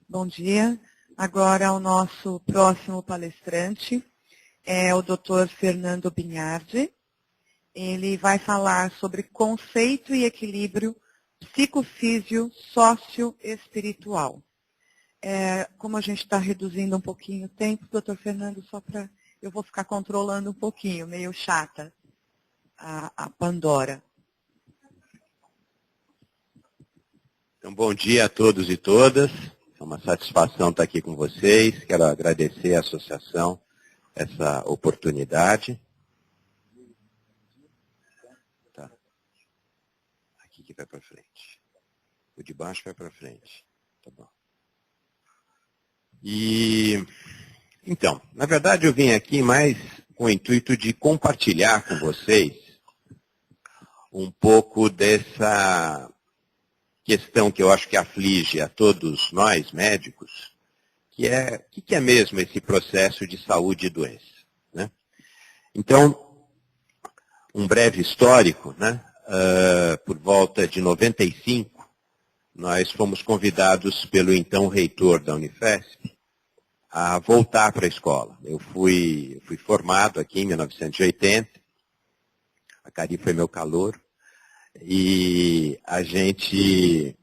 Bom dia. Agora o nosso próximo palestrante é o Dr. Fernando Bignardi. Ele vai falar sobre conceito e equilíbrio psicofísio socioespiritual. Como a gente está reduzindo um pouquinho o tempo, doutor Fernando, eu vou ficar controlando um pouquinho, meio chata a Pandora. Então, bom dia a todos e todas. É uma satisfação estar aqui com vocês. Quero agradecer à associação essa oportunidade. Tá. Aqui que vai para frente. O de baixo vai para frente. Tá bom. Então, na verdade eu vim aqui mais com o intuito de compartilhar com vocês um pouco dessa questão que eu acho que aflige a todos nós, médicos, que é o que é mesmo esse processo de saúde e doença, né? Então, um breve histórico, né? Por volta de 95, nós fomos convidados pelo então reitor da Unifesp a voltar para a escola. Eu fui formado aqui em 1980, a Cari foi meu calouro, e a gente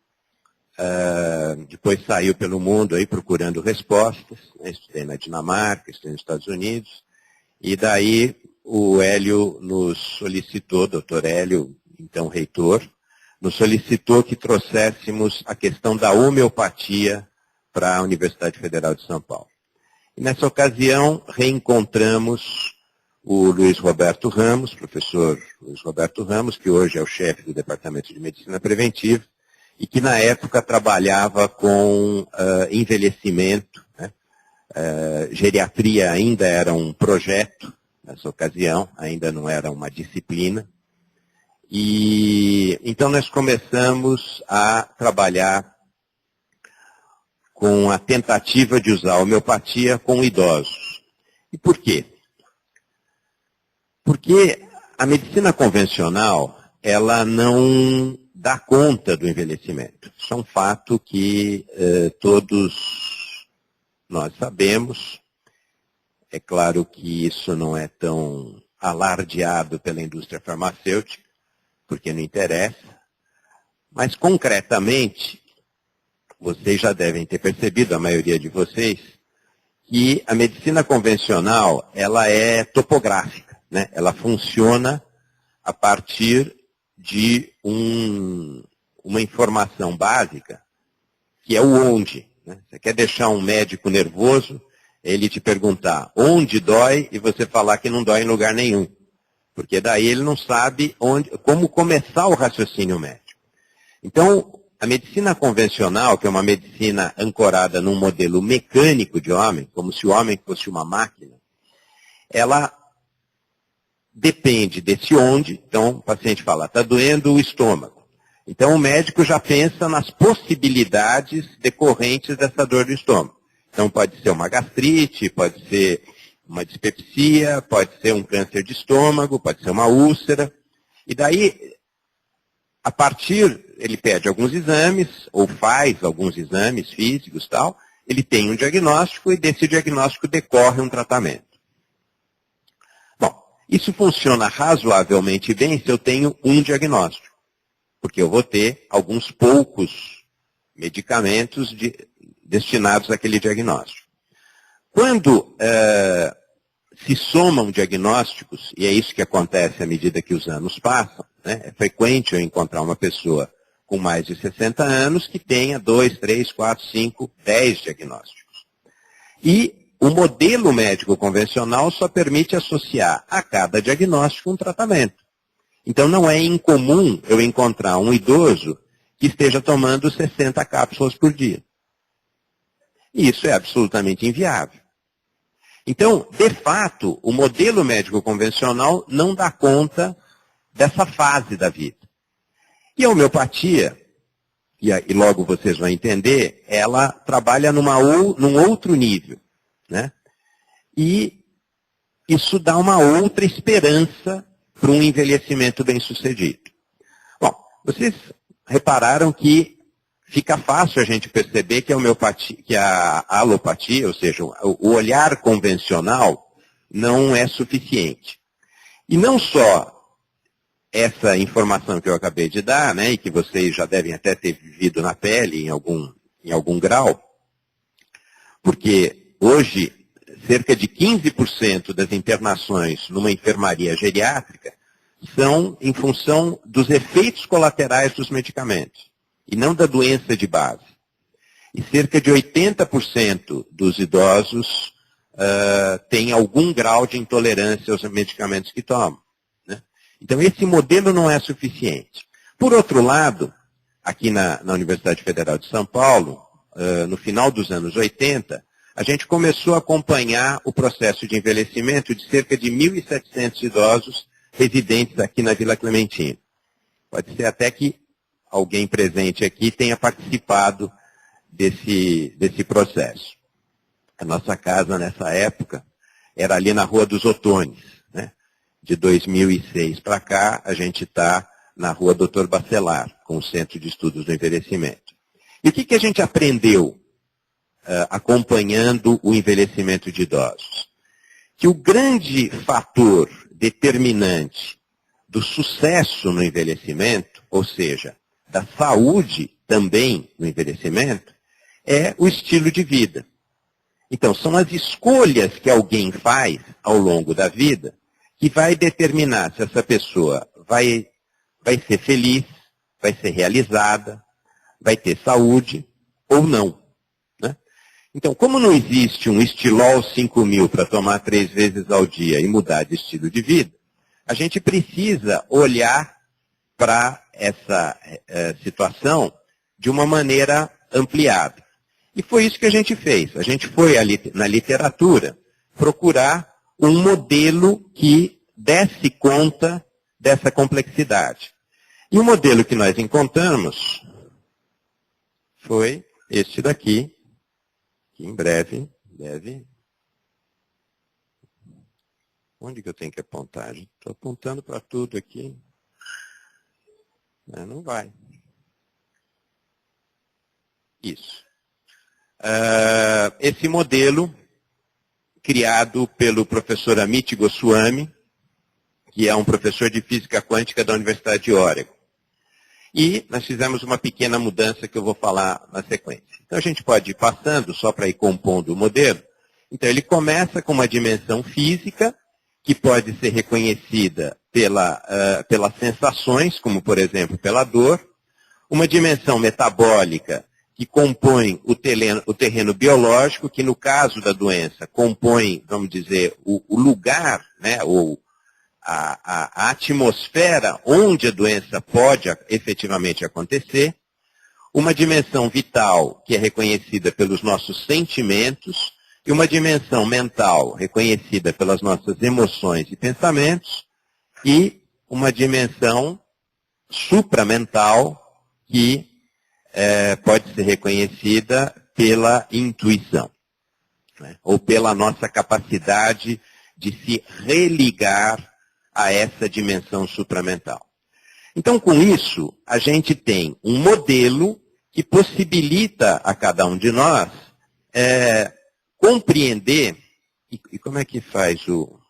depois saiu pelo mundo aí procurando respostas, né? Estudei na Dinamarca, estudei nos Estados Unidos, e daí o Hélio nos solicitou, doutor Hélio, então reitor, nos solicitou que trouxéssemos a questão da homeopatia para a Universidade Federal de São Paulo. E nessa ocasião reencontramos o Luiz Roberto Ramos, professor Luiz Roberto Ramos, que hoje é o chefe do Departamento de Medicina Preventiva, e que na época trabalhava com envelhecimento, né? Geriatria ainda era um projeto, nessa ocasião, ainda não era uma disciplina. E então nós começamos a trabalhar com a tentativa de usar a homeopatia com idosos. E por quê? Porque a medicina convencional, ela não dá conta do envelhecimento. Isso é um fato que todos nós sabemos. É claro que isso não é tão alardeado pela indústria farmacêutica, porque não interessa. Mas, concretamente, vocês já devem ter percebido, a maioria de vocês, que a medicina convencional, ela é topográfica, né? Ela funciona a partir de uma informação básica, que é o onde, né? Você quer deixar um médico nervoso, ele te perguntar onde dói e você falar que não dói em lugar nenhum. Porque daí ele não sabe como começar o raciocínio médico. Então, a medicina convencional, que é uma medicina ancorada num modelo mecânico de homem, como se o homem fosse uma máquina, ela depende desse onde. Então, o paciente fala, está doendo o estômago. Então, o médico já pensa nas possibilidades decorrentes dessa dor do estômago. Então, pode ser uma gastrite, pode ser uma dispepsia, pode ser um câncer de estômago, pode ser uma úlcera. E daí, a partir, ele pede alguns exames, ou faz alguns exames físicos e tal, ele tem um diagnóstico e desse diagnóstico decorre um tratamento. Bom, isso funciona razoavelmente bem se eu tenho um diagnóstico, porque eu vou ter alguns poucos medicamentos destinados àquele diagnóstico. Quando se somam diagnósticos, e é isso que acontece à medida que os anos passam, né? É frequente eu encontrar uma pessoa com mais de 60 anos que tenha 2, 3, 4, 5, 10 diagnósticos. E o modelo médico convencional só permite associar a cada diagnóstico um tratamento. Então não é incomum eu encontrar um idoso que esteja tomando 60 cápsulas por dia. E isso é absolutamente inviável. Então, de fato, o modelo médico convencional não dá conta dessa fase da vida. E a homeopatia, e logo vocês vão entender, ela trabalha num outro nível, né? E isso dá uma outra esperança para um envelhecimento bem-sucedido. Bom, vocês repararam que fica fácil a gente perceber que a alopatia, ou seja, o olhar convencional, não é suficiente. E não só essa informação que eu acabei de dar, né, e que vocês já devem até ter vivido na pele em algum grau, porque hoje cerca de 15% das internações numa enfermaria geriátrica são em função dos efeitos colaterais dos medicamentos, e não da doença de base. E cerca de 80% dos idosos têm algum grau de intolerância aos medicamentos que tomam. Né? Então, esse modelo não é suficiente. Por outro lado, aqui na Universidade Federal de São Paulo, no final dos anos 80, a gente começou a acompanhar o processo de envelhecimento de cerca de 1.700 idosos residentes aqui na Vila Clementino. Pode ser até que alguém presente aqui tenha participado desse processo. A nossa casa, nessa época, era ali na Rua dos Otones. Né? De 2006 para cá, a gente está na Rua Dr. Bacelar, com o Centro de Estudos do Envelhecimento. E o que a gente aprendeu acompanhando o envelhecimento de idosos? Que o grande fator determinante do sucesso no envelhecimento, ou seja, da saúde também no envelhecimento, é o estilo de vida. Então, são as escolhas que alguém faz ao longo da vida que vai determinar se essa pessoa vai ser feliz, vai ser realizada, vai ter saúde ou não. Né? Então, como não existe um Estilol 5000 para tomar 3 vezes ao dia e mudar de estilo de vida, a gente precisa olhar para essa situação de uma maneira ampliada. E foi isso que a gente fez. A gente foi na literatura procurar um modelo que desse conta dessa complexidade. E o modelo que nós encontramos foi este daqui, que em breve deve... Onde que eu tenho que apontar? Estou apontando para tudo aqui. Não vai. Isso. Esse modelo, criado pelo professor Amit Goswami, que é um professor de física quântica da Universidade de Oregon. E nós fizemos uma pequena mudança que eu vou falar na sequência. Então a gente pode ir passando, só para ir compondo o modelo. Então ele começa com uma dimensão física, que pode ser reconhecida pelas sensações, como por exemplo pela dor, uma dimensão metabólica, que compõe o terreno biológico, que no caso da doença compõe, vamos dizer, o lugar, né, ou a atmosfera onde a doença pode efetivamente acontecer, uma dimensão vital, que é reconhecida pelos nossos sentimentos, e uma dimensão mental, reconhecida pelas nossas emoções e pensamentos, e uma dimensão supramental, que pode ser reconhecida pela intuição, né? Ou pela nossa capacidade de se religar a essa dimensão supramental. Então, com isso, a gente tem um modelo que possibilita a cada um de nós compreender... E como é que faz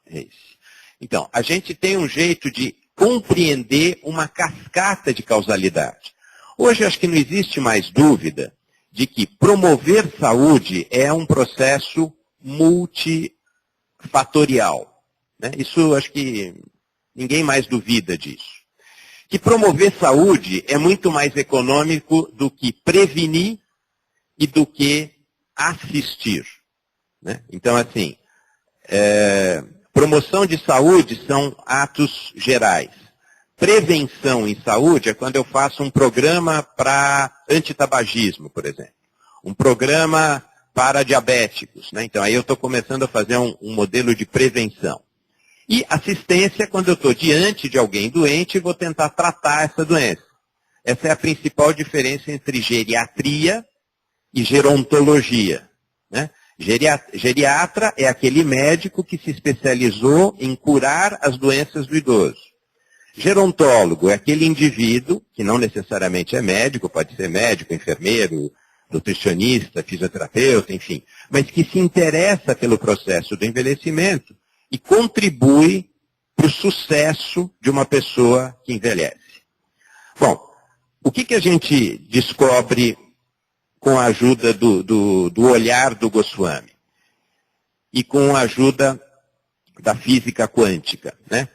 esse? Então, a gente tem um jeito de compreender uma cascata de causalidade. Hoje, acho que não existe mais dúvida de que promover saúde é um processo multifatorial. Né? Isso, acho que ninguém mais duvida disso. Que promover saúde é muito mais econômico do que prevenir e do que assistir. Né? Então, assim, promoção de saúde são atos gerais. Prevenção em saúde é quando eu faço um programa para antitabagismo, por exemplo. Um programa para diabéticos. Né? Então, aí eu estou começando a fazer um modelo de prevenção. E assistência é quando eu estou diante de alguém doente e vou tentar tratar essa doença. Essa é a principal diferença entre geriatria e gerontologia. Né? Geriatra é aquele médico que se especializou em curar as doenças do idoso. Gerontólogo é aquele indivíduo, que não necessariamente é médico, pode ser médico, enfermeiro, nutricionista, fisioterapeuta, enfim, mas que se interessa pelo processo do envelhecimento e contribui para o sucesso de uma pessoa que envelhece. Bom, o que a gente descobre com a ajuda do olhar do Goswami e com a ajuda da física quântica, né?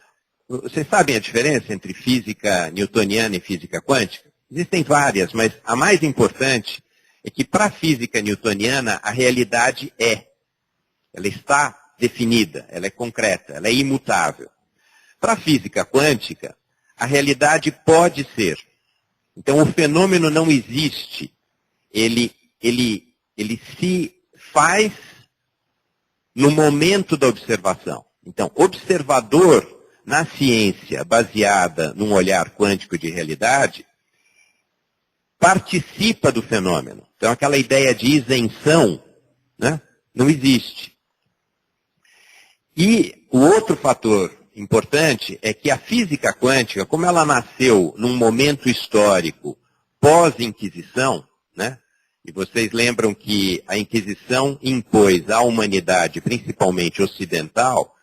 Vocês sabem a diferença entre física newtoniana e física quântica? Existem várias, mas a mais importante é que para a física newtoniana a realidade ela está definida, ela é concreta, ela é imutável. Para a física quântica, a realidade pode ser. Então o fenômeno não existe, ele se faz no momento da observação. Então, observador na ciência baseada num olhar quântico de realidade participa do fenômeno. Então, aquela ideia de isenção, né, não existe. E o outro fator importante é que a física quântica, como ela nasceu num momento histórico pós-Inquisição, né, e vocês lembram que a Inquisição impôs à humanidade, principalmente ocidental,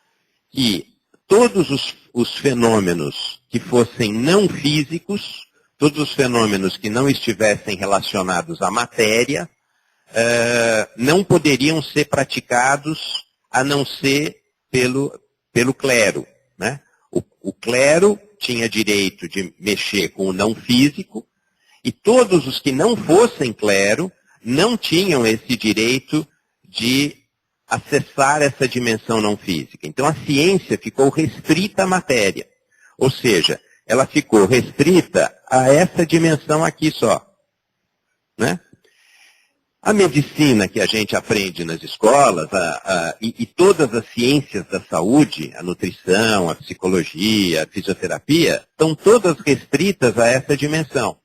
que todos os fenômenos que fossem não físicos, todos os fenômenos que não estivessem relacionados à matéria, não poderiam ser praticados a não ser pelo clero, né? O clero tinha direito de mexer com o não físico, e todos os que não fossem clero não tinham esse direito de acessar essa dimensão não física. Então a ciência ficou restrita à matéria. Ou seja, ela ficou restrita a essa dimensão aqui só, né? A medicina que a gente aprende nas escolas, e todas as ciências da saúde, a nutrição, a psicologia, a fisioterapia, estão todas restritas a essa dimensão.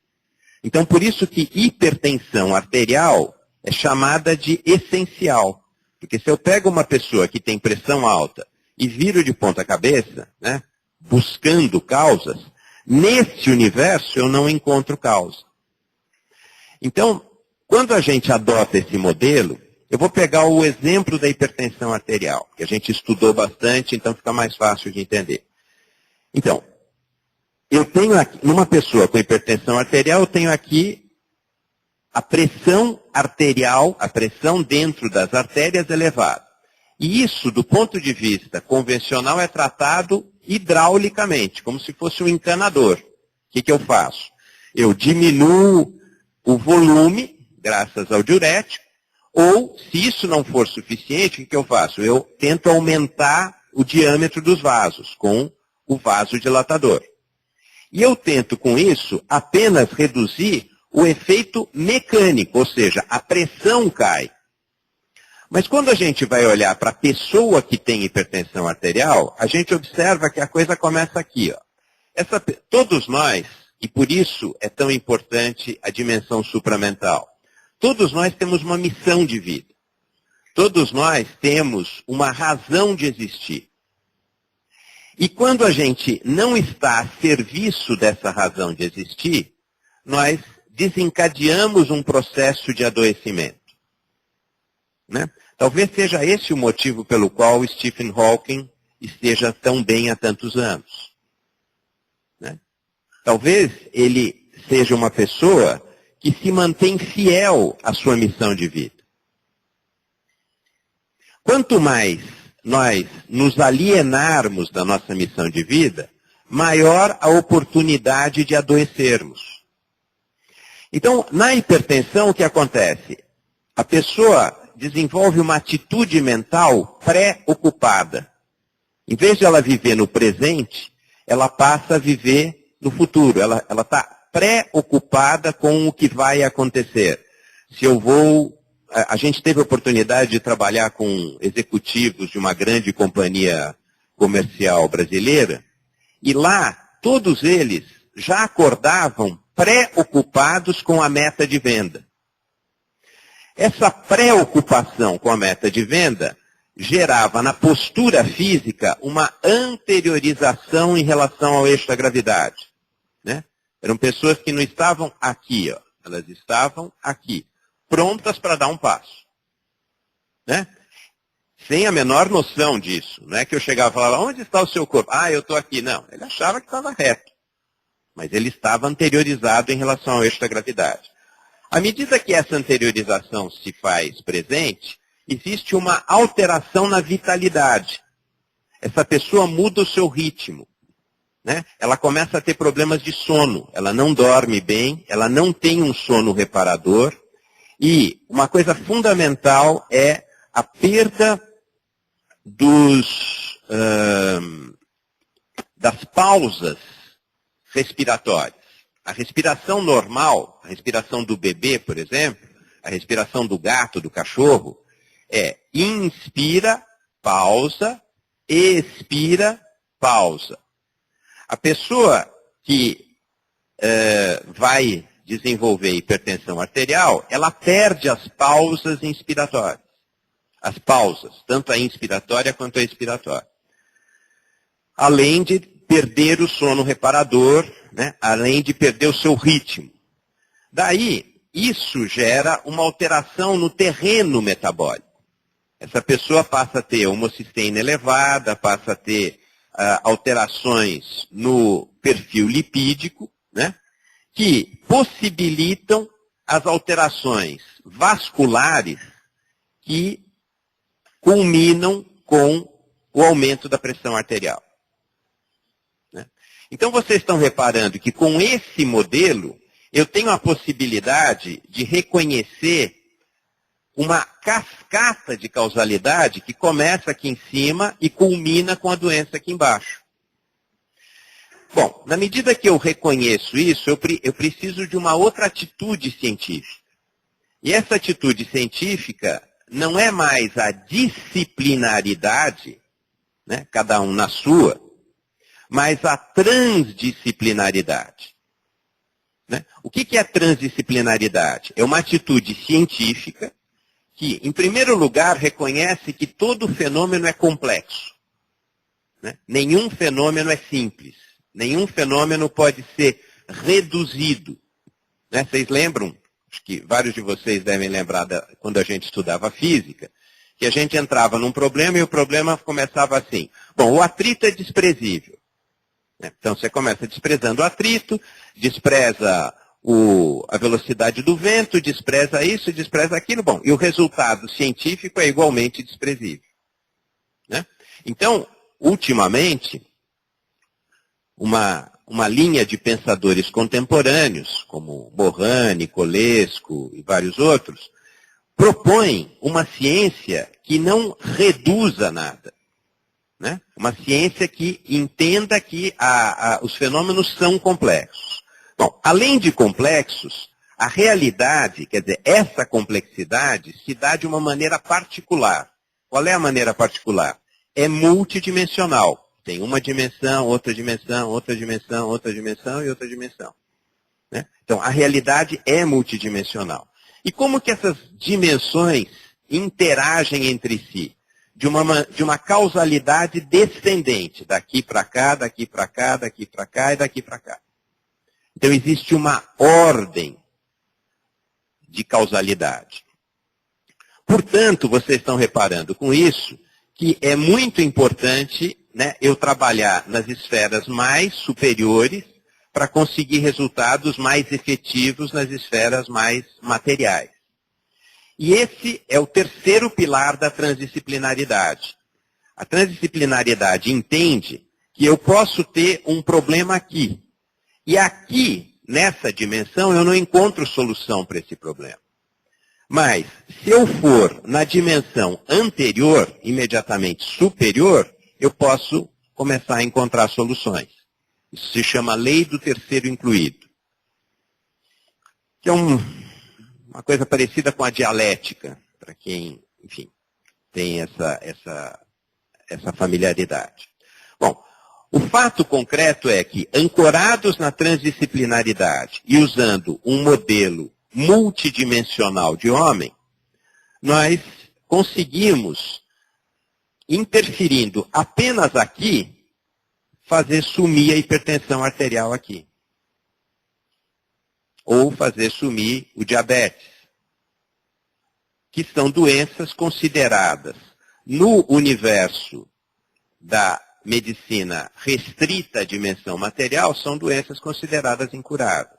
Então, por isso que hipertensão arterial é chamada de essencial. Porque se eu pego uma pessoa que tem pressão alta e viro de ponta cabeça, né, buscando causas, nesse universo eu não encontro causa. Então, quando a gente adota esse modelo, eu vou pegar o exemplo da hipertensão arterial, que a gente estudou bastante, então fica mais fácil de entender. Então, eu tenho aqui, numa pessoa com hipertensão arterial, eu tenho aqui a pressão arterial, a pressão dentro das artérias elevada. E isso, do ponto de vista convencional, é tratado hidraulicamente, como se fosse um encanador. O que eu faço? Eu diminuo o volume, graças ao diurético, ou, se isso não for suficiente, o que eu faço? Eu tento aumentar o diâmetro dos vasos com o vasodilatador. E eu tento, com isso, apenas reduzir o efeito mecânico, ou seja, a pressão cai. Mas quando a gente vai olhar para a pessoa que tem hipertensão arterial, a gente observa que a coisa começa aqui, ó. Todos nós, e por isso é tão importante a dimensão supramental, todos nós temos uma missão de vida. Todos nós temos uma razão de existir. E quando a gente não está a serviço dessa razão de existir, nós desencadeamos um processo de adoecimento, né? Talvez seja esse o motivo pelo qual Stephen Hawking esteja tão bem há tantos anos, né? Talvez ele seja uma pessoa que se mantém fiel à sua missão de vida. Quanto mais nós nos alienarmos da nossa missão de vida, maior a oportunidade de adoecermos. Então, na hipertensão, o que acontece? A pessoa desenvolve uma atitude mental pré-ocupada. Em vez de ela viver no presente, ela passa a viver no futuro. Ela está pré-ocupada com o que vai acontecer. Se eu vou... A gente teve a oportunidade de trabalhar com executivos de uma grande companhia comercial brasileira, e lá todos eles já acordavam pré-ocupados com a meta de venda. Essa preocupação com a meta de venda gerava na postura física uma anteriorização em relação ao eixo da gravidade. Né? Eram pessoas que não estavam aqui, ó, elas estavam aqui, prontas para dar um passo. Né? Sem a menor noção disso. Não é que eu chegava e falava, onde está o seu corpo? Ah, eu estou aqui. Não, ele achava que estava reto. Mas ele estava anteriorizado em relação ao eixo da gravidade. À medida que essa anteriorização se faz presente, existe uma alteração na vitalidade. Essa pessoa muda o seu ritmo. Né? Ela começa a ter problemas de sono. Ela não dorme bem, ela não tem um sono reparador. E uma coisa fundamental é a perda das pausas respiratórias. A respiração normal, a respiração do bebê, por exemplo, a respiração do gato, do cachorro, é inspira, pausa, expira, pausa. A pessoa que vai desenvolver hipertensão arterial, ela perde as pausas inspiratórias. As pausas, tanto a inspiratória quanto a expiratória. Além de perder o sono reparador, né? Além de perder o seu ritmo. Daí, isso gera uma alteração no terreno metabólico. Essa pessoa passa a ter homocisteína elevada, passa a ter alterações no perfil lipídico, né? Que possibilitam as alterações vasculares que culminam com o aumento da pressão arterial. Né? Então, vocês estão reparando que com esse modelo, eu tenho a possibilidade de reconhecer uma cascata de causalidade que começa aqui em cima e culmina com a doença aqui embaixo. Bom, na medida que eu reconheço isso, eu preciso de uma outra atitude científica. E essa atitude científica não é mais a disciplinaridade, né, cada um na sua, mas a transdisciplinaridade. Né? O que é transdisciplinaridade? É uma atitude científica que, em primeiro lugar, reconhece que todo fenômeno é complexo. Né? Nenhum fenômeno é simples. Nenhum fenômeno pode ser reduzido. Né? Vocês lembram, acho que vários de vocês devem lembrar quando a gente estudava física, que a gente entrava num problema e o problema começava assim. Bom, o atrito é desprezível. Né? Então você começa desprezando o atrito, despreza a velocidade do vento, despreza isso, despreza aquilo. Bom, e o resultado científico é igualmente desprezível. Né? Então, ultimamente, uma linha de pensadores contemporâneos, como Morani, Kolesco e vários outros, propõe uma ciência que não reduza nada. Né? Uma ciência que entenda que os fenômenos são complexos. Bom, além de complexos, a realidade, quer dizer, essa complexidade se dá de uma maneira particular. Qual é a maneira particular? É multidimensional. Tem uma dimensão, outra dimensão, outra dimensão, outra dimensão e outra dimensão. Né? Então, a realidade é multidimensional. E como que essas dimensões interagem entre si? De uma causalidade descendente, daqui para cá, daqui para cá, daqui para cá e daqui para cá. Então, existe uma ordem de causalidade. Portanto, vocês estão reparando com isso que é muito importante, né, eu trabalhar nas esferas mais superiores para conseguir resultados mais efetivos nas esferas mais materiais. E esse é o terceiro pilar da transdisciplinaridade. A transdisciplinaridade entende que eu posso ter um problema aqui. E aqui, nessa dimensão, eu não encontro solução para esse problema. Mas, se eu for na dimensão anterior, imediatamente superior, eu posso começar a encontrar soluções. Isso se chama lei do terceiro incluído. Que é uma coisa parecida com a dialética, para quem, enfim, tem essa familiaridade. Bom, o fato concreto é que, ancorados na transdisciplinaridade e usando um modelo multidimensional de homem, nós conseguimos interferindo apenas aqui, fazer sumir a hipertensão arterial aqui. Ou fazer sumir o diabetes. Que são doenças consideradas no universo da medicina restrita à dimensão material, são doenças consideradas incuráveis.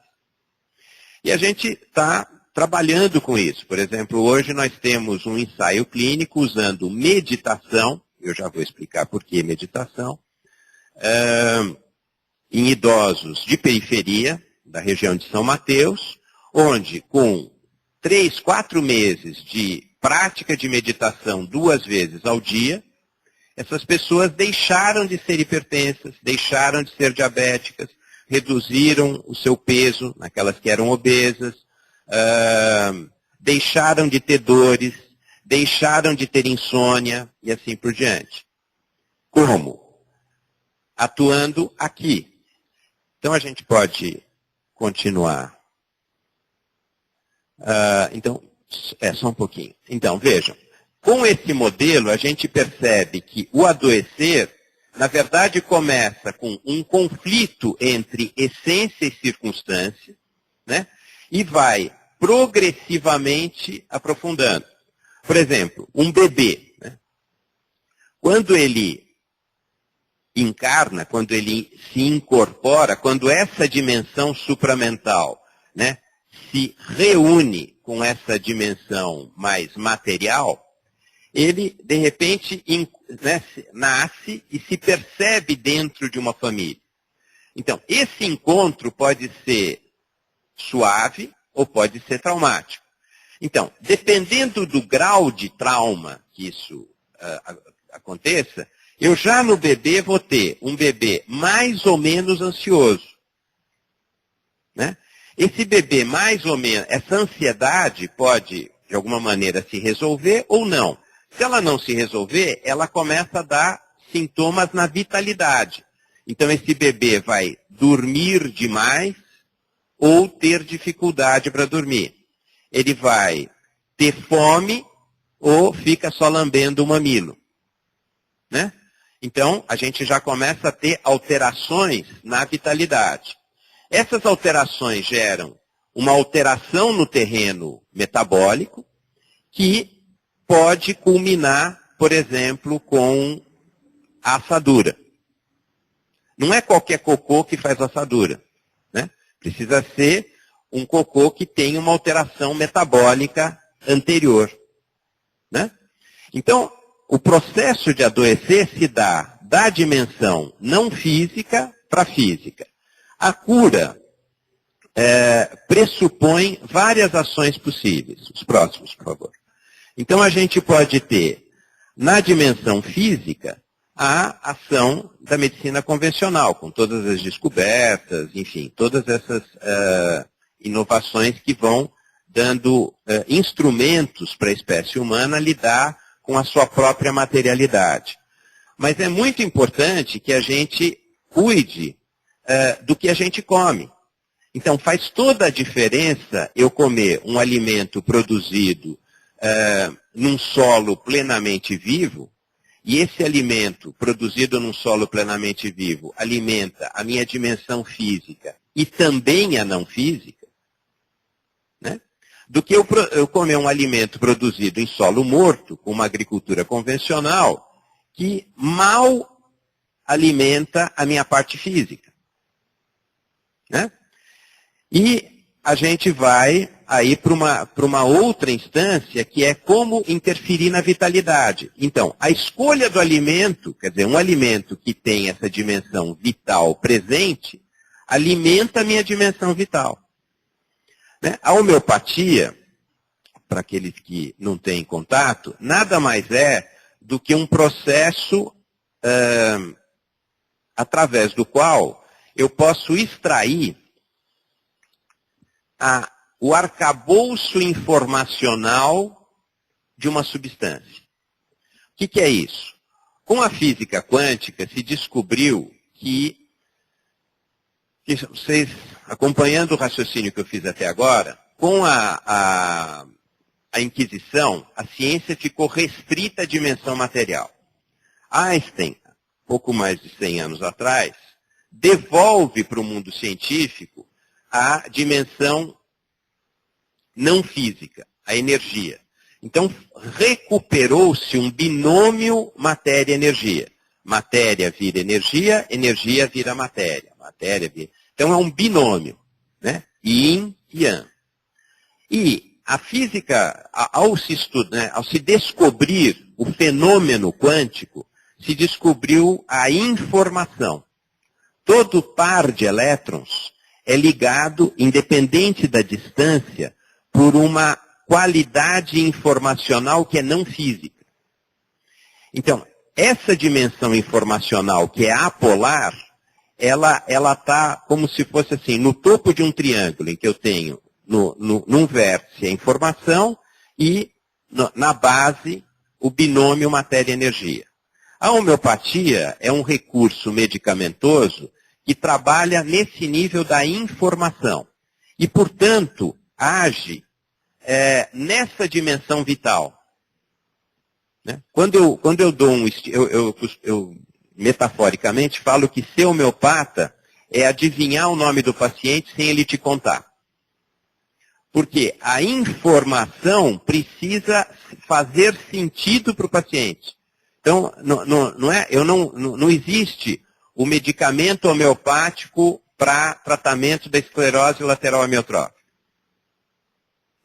E a gente está trabalhando com isso. Por exemplo, hoje nós temos um ensaio clínico usando meditação, eu já vou explicar por que meditação, em idosos de periferia, da região de São Mateus, onde com 3, 4 meses de prática de meditação 2 vezes ao dia, essas pessoas deixaram de ser hipertensas, deixaram de ser diabéticas, reduziram o seu peso naquelas que eram obesas, deixaram de ter dores, deixaram de ter insônia e assim por diante. Como? Atuando aqui. Então a gente pode continuar. Então, só um pouquinho. Então, vejam. Com esse modelo, a gente percebe que o adoecer, na verdade, começa com um conflito entre essência e circunstância, né? E vai progressivamente aprofundando. Por exemplo, um bebê, né? Quando ele encarna, quando ele se incorpora, quando essa dimensão supramental, né, se reúne com essa dimensão mais material, ele, de repente, né, nasce e se percebe dentro de uma família. Então, esse encontro pode ser suave ou pode ser traumático. Então, dependendo do grau de trauma que isso aconteça, eu já no bebê vou ter um bebê mais ou menos ansioso. Né? Esse bebê mais ou menos, essa ansiedade pode, de alguma maneira, se resolver ou não. Se ela não se resolver, ela começa a dar sintomas na vitalidade. Então, esse bebê vai dormir demais ou ter dificuldade para dormir. Ele vai ter fome ou fica só lambendo o mamilo. Né? Então, a gente já começa a ter alterações na vitalidade. Essas alterações geram uma alteração no terreno metabólico que pode culminar, por exemplo, com a assadura. Não é qualquer cocô que faz assadura. Né? Precisa ser um cocô que tenha uma alteração metabólica anterior. Né? Então, o processo de adoecer se dá da dimensão não física para a física. A cura pressupõe várias ações possíveis. Os próximos, por favor. Então, a gente pode ter, na dimensão física, a ação da medicina convencional, com todas as descobertas, enfim, todas essas inovações que vão dando instrumentos para a espécie humana lidar com a sua própria materialidade. Mas é muito importante que a gente cuide do que a gente come. Então, faz toda a diferença eu comer um alimento produzido num solo plenamente vivo, e esse alimento produzido num solo plenamente vivo alimenta a minha dimensão física e também a não física, né? Do que eu comer um alimento produzido em solo morto, com uma agricultura convencional, que mal alimenta a minha parte física. Né? E a gente vai aí para uma outra instância, que é como interferir na vitalidade. Então, a escolha do alimento, quer dizer, um alimento que tem essa dimensão vital presente, alimenta a minha dimensão vital. Né? A homeopatia, para aqueles que não têm contato, nada mais é do que um processo através do qual eu posso extrair o arcabouço informacional de uma substância. O que é isso? Com a física quântica se descobriu que vocês, acompanhando o raciocínio que eu fiz até agora, com a Inquisição, a ciência ficou restrita à dimensão material. Einstein, pouco mais de 100 anos atrás, devolve para o mundo científico a dimensão não física, a energia. Então, recuperou-se um binômio matéria-energia. Matéria vira energia, energia vira matéria. Matéria vira... Então, é um binômio, né? Yin e Yang. E a física, ao se descobrir o fenômeno quântico, se descobriu a informação. Todo par de elétrons é ligado, independente da distância, por uma qualidade informacional que é não física. Então, essa dimensão informacional que é apolar, ela está como se fosse assim, no topo de um triângulo, em que eu tenho num vértice a informação e na base o binômio matéria-energia. A homeopatia é um recurso medicamentoso que trabalha nesse nível da informação e, portanto, age nessa dimensão vital. Né? Quando eu dou eu metaforicamente falo que ser homeopata é adivinhar o nome do paciente sem ele te contar. Porque a informação precisa fazer sentido para o paciente. Então, não existe o medicamento homeopático para tratamento da esclerose lateral amiotrófica.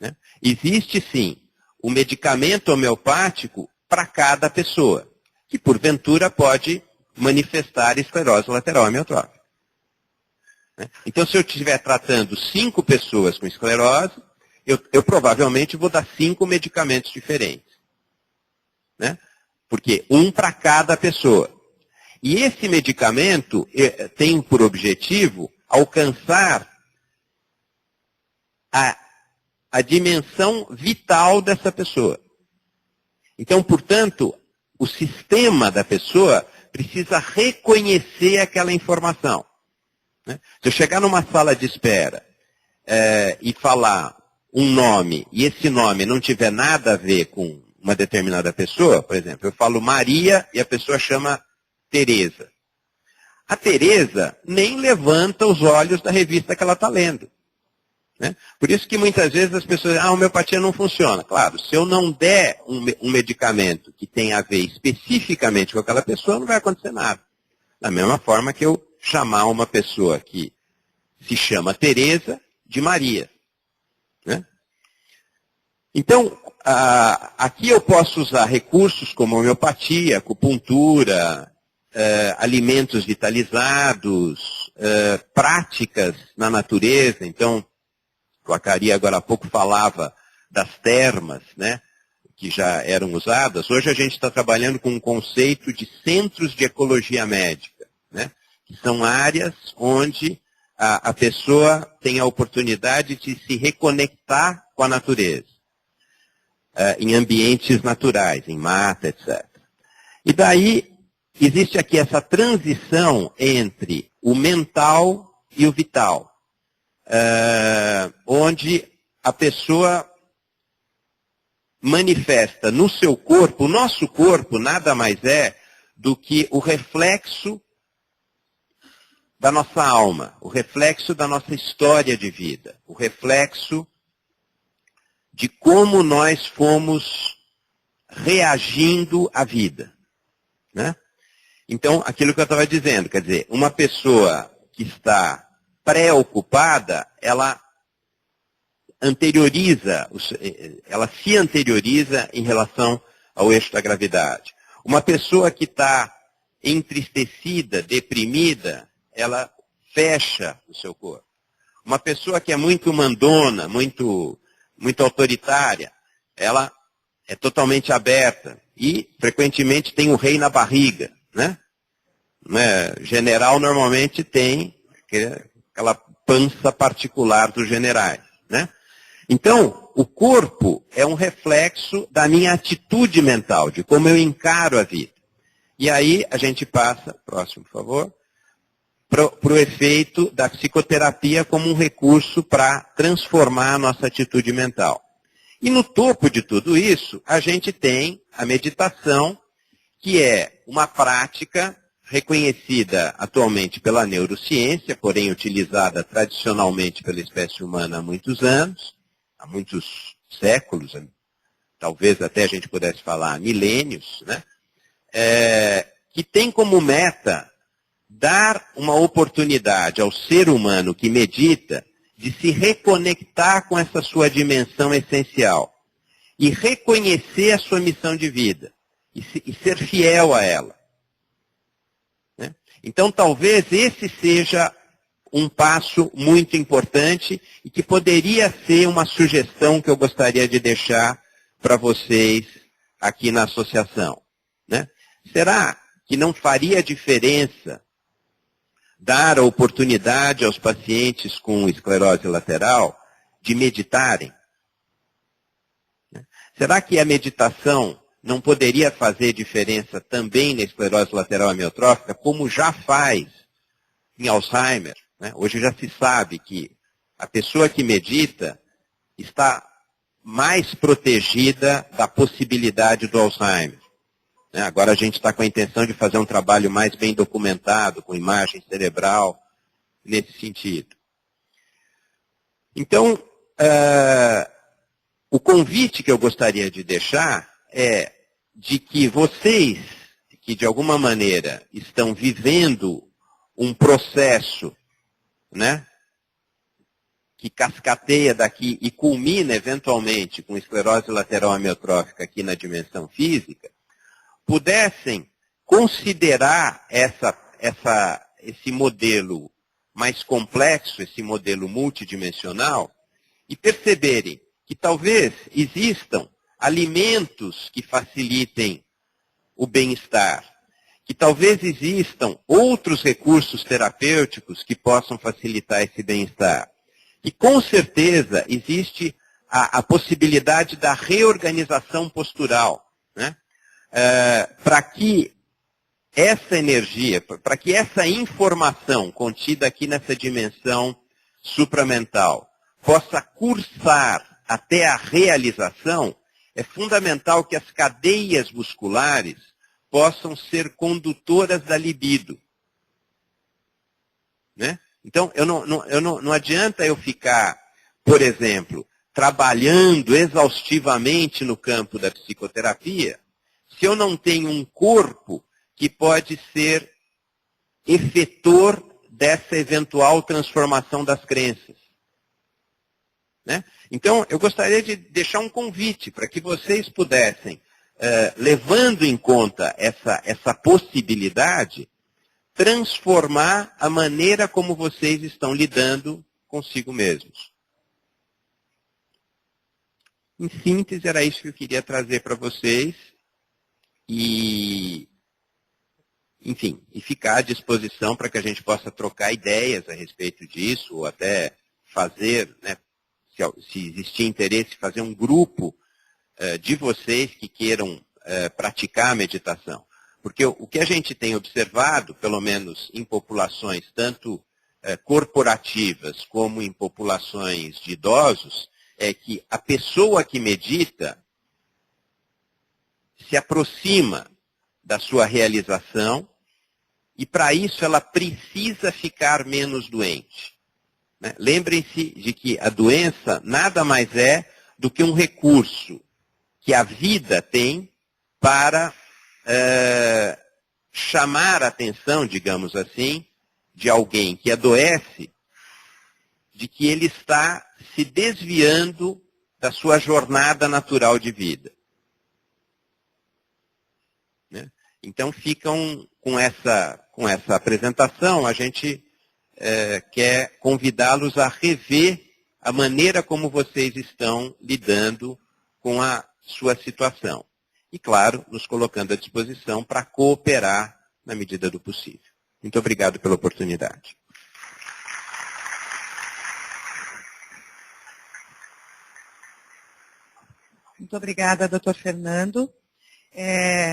Né? Existe, sim, o medicamento homeopático para cada pessoa, que porventura pode manifestar esclerose lateral amiotrófica. Né? Então, se eu estiver tratando 5 pessoas com esclerose, eu provavelmente vou dar 5 medicamentos diferentes. Né? Porque um para cada pessoa. E esse medicamento tem por objetivo alcançar a dimensão vital dessa pessoa. Então, portanto, o sistema da pessoa precisa reconhecer aquela informação. Né? Se eu chegar numa sala de espera e falar um nome, e esse nome não tiver nada a ver com uma determinada pessoa, por exemplo, eu falo Maria e a pessoa chama Tereza. A Tereza nem levanta os olhos da revista que ela está lendo. Né? Por isso que muitas vezes as pessoas dizem, a homeopatia não funciona. Claro, se eu não der um medicamento que tenha a ver especificamente com aquela pessoa, não vai acontecer nada. Da mesma forma que eu chamar uma pessoa que se chama Tereza de Maria. Né? Então, aqui eu posso usar recursos como homeopatia, acupuntura, alimentos vitalizados, práticas na natureza. Então, o Acari agora há pouco falava das termas, né, que já eram usadas. Hoje a gente está trabalhando com um conceito de centros de ecologia médica, né, que são áreas onde a pessoa tem a oportunidade de se reconectar com a natureza, em ambientes naturais, em mata, etc. E daí existe aqui essa transição entre o mental e o vital. Onde a pessoa manifesta no seu corpo, o nosso corpo nada mais é do que o reflexo da nossa alma, o reflexo da nossa história de vida, o reflexo de como nós fomos reagindo à vida. Né? Então, aquilo que eu estava dizendo, quer dizer, uma pessoa que está preocupada, ela se anterioriza em relação ao eixo da gravidade. Uma pessoa que está entristecida, deprimida, ela fecha o seu corpo. Uma pessoa que é muito mandona, muito autoritária, ela é totalmente aberta e, frequentemente, tem o rei na barriga. Né? General normalmente tem aquela pança particular dos generais. Né? Então, o corpo é um reflexo da minha atitude mental, de como eu encaro a vida. E aí a gente passa, próximo por favor, para o efeito da psicoterapia como um recurso para transformar a nossa atitude mental. E no topo de tudo isso, a gente tem a meditação, que é uma prática reconhecida atualmente pela neurociência, porém utilizada tradicionalmente pela espécie humana há muitos anos, há muitos séculos, talvez até a gente pudesse falar milênios, né? Que tem como meta dar uma oportunidade ao ser humano que medita de se reconectar com essa sua dimensão essencial e reconhecer a sua missão de vida e ser fiel a ela. Né? Então, talvez esse seja um passo muito importante e que poderia ser uma sugestão que eu gostaria de deixar para vocês aqui na associação. Né? Será que não faria diferença dar a oportunidade aos pacientes com esclerose lateral de meditarem? Será que a meditação não poderia fazer diferença também na esclerose lateral amiotrófica, como já faz em Alzheimer? Né? Hoje já se sabe que a pessoa que medita está mais protegida da possibilidade do Alzheimer. Né? Agora a gente está com a intenção de fazer um trabalho mais bem documentado, com imagem cerebral, nesse sentido. Então, o convite que eu gostaria de deixar é de que vocês, que de alguma maneira estão vivendo um processo, né, que cascateia daqui e culmina eventualmente com esclerose lateral amiotrófica aqui na dimensão física, pudessem considerar esse modelo mais complexo, esse modelo multidimensional, e perceberem que talvez existam alimentos que facilitem o bem-estar, que talvez existam outros recursos terapêuticos que possam facilitar esse bem-estar. E com certeza existe a possibilidade da reorganização postural, né? Para que essa energia, para que essa informação contida aqui nessa dimensão supramental possa cursar até a realização, é fundamental que as cadeias musculares possam ser condutoras da libido. Né? Então, não adianta eu ficar, por exemplo, trabalhando exaustivamente no campo da psicoterapia, se eu não tenho um corpo que pode ser efetor dessa eventual transformação das crenças. Né? Então, eu gostaria de deixar um convite para que vocês pudessem, levando em conta essa possibilidade, transformar a maneira como vocês estão lidando consigo mesmos. Em síntese, era isso que eu queria trazer para vocês. E, enfim, e ficar à disposição para que a gente possa trocar ideias a respeito disso, ou até fazer, né, se existir interesse, fazer um grupo de vocês que queiram praticar a meditação. Porque o que a gente tem observado, pelo menos em populações tanto corporativas como em populações de idosos, é que a pessoa que medita se aproxima da sua realização e, para isso, ela precisa ficar menos doente. Né? Lembrem-se de que a doença nada mais é do que um recurso que a vida tem para chamar a atenção, digamos assim, de alguém que adoece, de que ele está se desviando da sua jornada natural de vida. Né? Então, ficam com essa apresentação, a gente quer convidá-los a rever a maneira como vocês estão lidando com a sua situação. E, claro, nos colocando à disposição para cooperar na medida do possível. Muito obrigado pela oportunidade. Muito obrigada, doutor Fernando.